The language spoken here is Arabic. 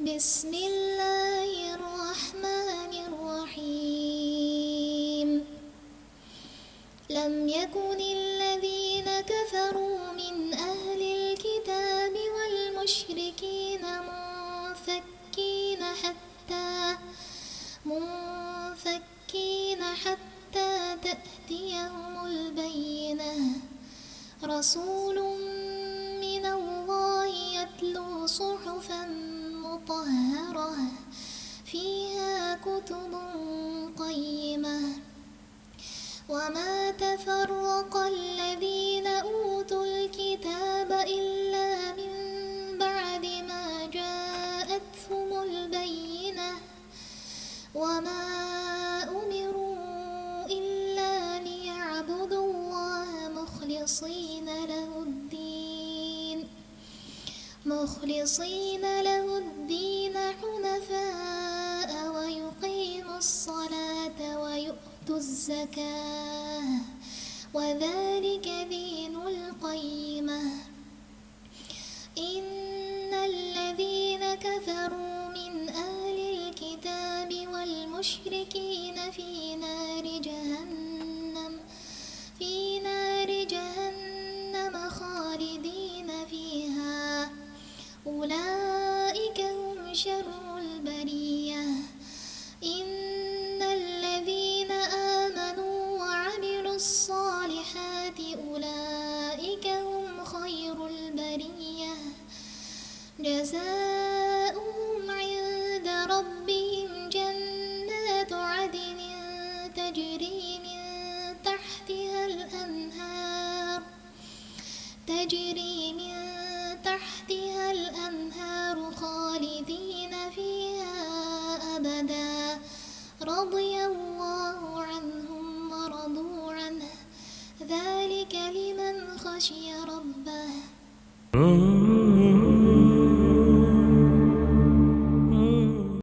بسم الله الرحمن الرحيم لم يكن الذين كفروا من أهل الكتاب والمشركين منفكين حتى تأتيهم البينة رسول من الله يتلو صحفا مطهرة فيها كتب قيمة وما تفرق الذين أوتوا الكتاب إلا من بعد ما جاءتهم البينة وما أمروا إلا ليعبدوا الله مخلصين له الدين حنفاء ويقيموا الصلاة ويؤتوا الزكاة وذلك دين القيمة إن الذين كفروا من أهل الكتاب والمشركين في نار جهنم خالدين فيها أولئك هم شر البرية إن الذين آمنوا وعملوا الصالحات أولئك هم خير البرية جزاؤهم عند ربهم جنات عدن تجري من تحتها الأنهار خالدين فيها أبدا رضي الله عنهم ورضوا عنه ذلك لمن خشي ربه